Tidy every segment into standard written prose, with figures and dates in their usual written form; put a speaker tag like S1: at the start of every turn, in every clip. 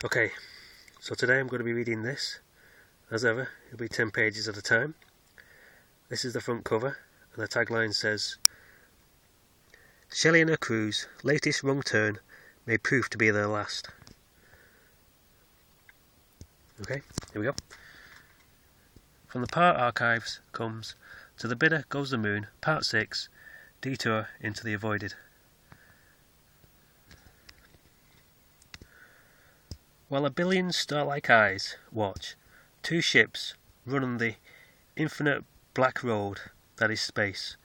S1: Okay, so today I'm going to be reading this. As ever, it'll be 10 pages at a time. This is the front cover, and the tagline says, Shelley and her crew's latest wrong turn may prove to be their last. Okay, here we go. From the Part Archives comes To the Bidder Goes the Moon, Part 6, Detour into the Avoided. While a billion star-like eyes watch, two ships run on the infinite black road that is space.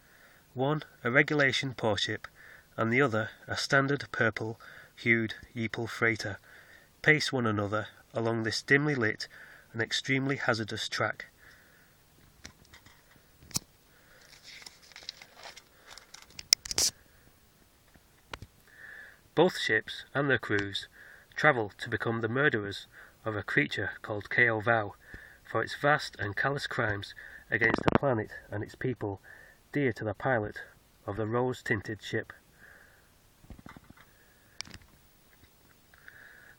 S1: One a regulation ship, and the other a standard purple-hued Yeeple freighter, pace one another along this dimly lit and extremely hazardous track. Both ships and their crews travel to become the murderers of a creature called p.a.w. for its vast and callous crimes against the planet and its people, dear to the pilot of the rose-tinted ship.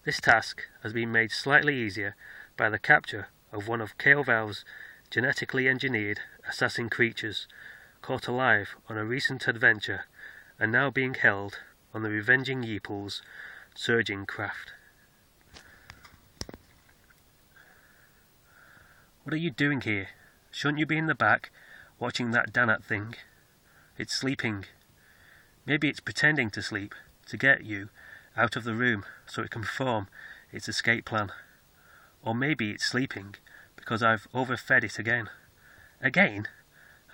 S1: This task has been made slightly easier by the capture of one of p.a.w.'s genetically engineered assassin creatures, caught alive on a recent adventure and now being held on the revenging Yeeple's surging craft. What are you doing here? Shouldn't you be in the back, watching that Danat thing? It's sleeping. Maybe it's pretending to sleep, to get you out of the room so it can perform its escape plan. Or maybe it's sleeping because I've overfed it again. Again?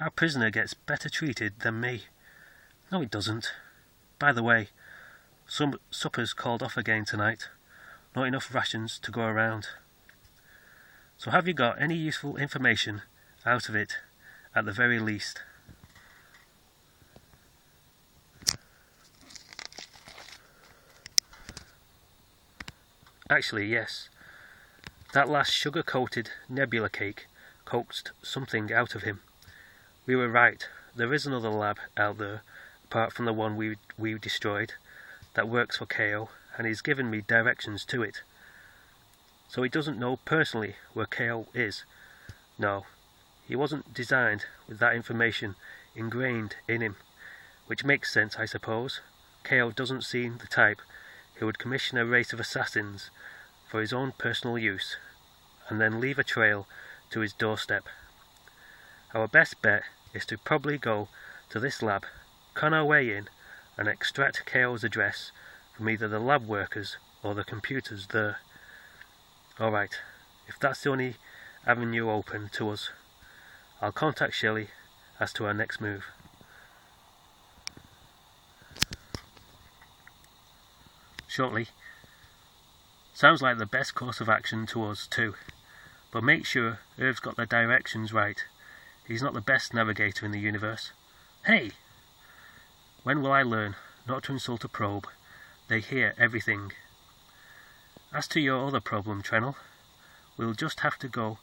S1: Our prisoner gets better treated than me. No, it doesn't. By the way, supper's called off again tonight. Not enough rations to go around. So have you got any useful information out of it, at the very least? Actually, yes. That last sugar-coated nebula cake coaxed something out of him. We were right. There is another lab out there, apart from the one we destroyed, that works for p.a.w, and he's given me directions to it. So he doesn't know personally where p.a.w is. No, he wasn't designed with that information ingrained in him, which makes sense, I suppose. p.a.w doesn't seem the type who would commission a race of assassins for his own personal use, and then leave a trail to his doorstep. Our best bet is to probably go to this lab, con our way in, and extract p.a.w.'s address from either the lab workers or the computers there. Alright, if that's the only avenue open to us, I'll contact Shelley as to our next move. Shortly. Sounds like the best course of action to us too, but make sure Irv's got the directions right. He's not the best navigator in the universe. Hey! When will I learn not to insult a probe? They hear everything. As to your other problem, Trenel, we'll just have to go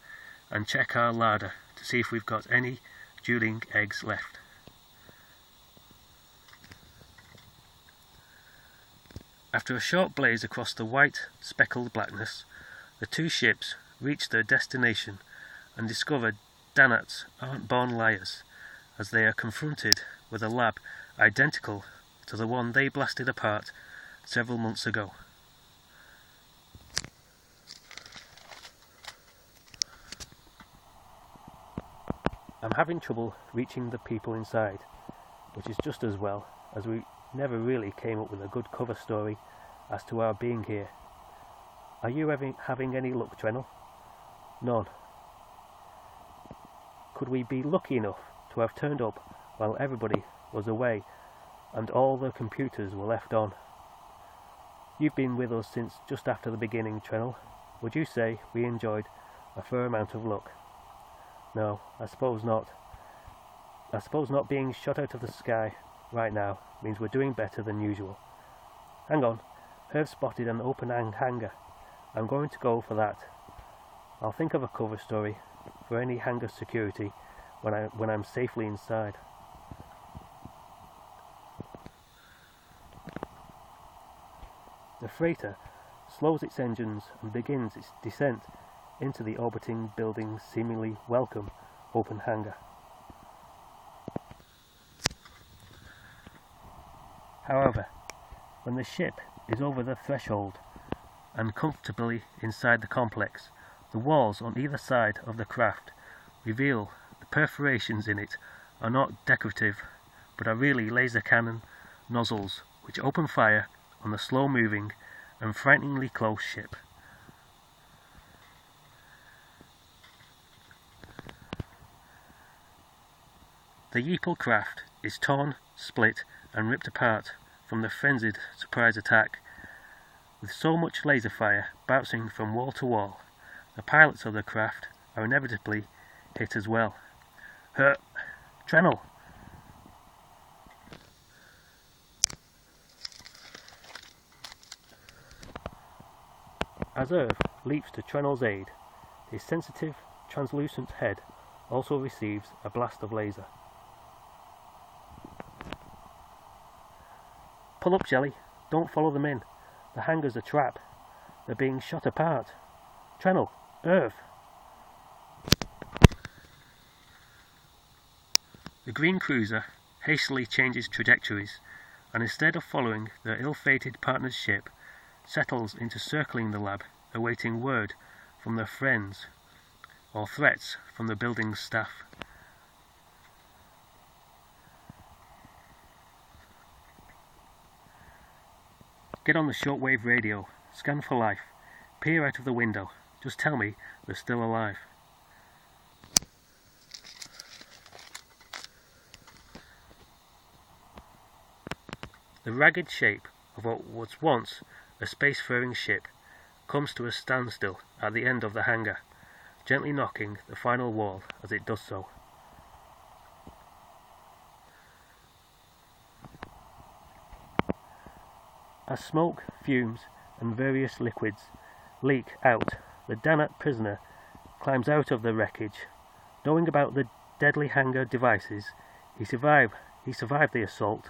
S1: and check our larder to see if we've got any dueling eggs left. After a short blaze across the white, speckled blackness, the two ships reached their destination and discovered Danats aren't born liars, as they are confronted with a lab identical to the one they blasted apart several months ago. I'm having trouble reaching the people inside, which is just as well, as we never really came up with a good cover story as to our being here. Are you having any luck, Trenel? None. Could we be lucky enough to have turned up while everybody was away and all the computers were left on? You've been with us since just after the beginning, Trenel. Would you say we enjoyed a fair amount of luck? No, I suppose not. I suppose not being shot out of the sky right now means we're doing better than usual. Hang on, Herb spotted an open hangar. I'm going to go for that. I'll think of a cover story for any hangar security when I'm safely inside. The freighter slows its engines and begins its descent into the orbiting building's seemingly welcome open hangar. However, when the ship is over the threshold and comfortably inside the complex, the walls on either side of the craft reveal the perforations in it are not decorative, but are really laser cannon nozzles which open fire on the slow-moving and frighteningly close ship. The Yeeple craft is torn, split, and ripped apart from the frenzied surprise attack, with so much laser fire bouncing from wall to wall. The pilots of the craft are inevitably hit as well. Trenel! As Earth leaps to Trenel's aid, his sensitive, translucent head also receives a blast of laser. Pull up, Jelly. Don't follow them in. The hangar's a trap. They're being shot apart. Trenel, Earth! The green cruiser hastily changes trajectories, and instead of following their ill-fated partner's ship, settles into circling the lab, awaiting word from their friends or threats from the building's staff. Get on the shortwave radio, scan for life, peer out of the window, just tell me they're still alive. The ragged shape of what was once a spacefaring ship comes to a standstill at the end of the hangar, gently knocking the final wall as it does so. As smoke, fumes, and various liquids leak out, the Danat prisoner climbs out of the wreckage. Knowing about the deadly hangar devices, he survived the assault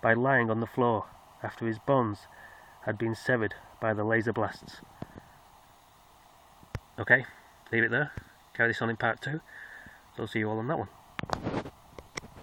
S1: by lying on the floor after his bonds had been severed by the laser blasts. Okay, leave it there. Carry this on in part 2. So I'll see you all on that one.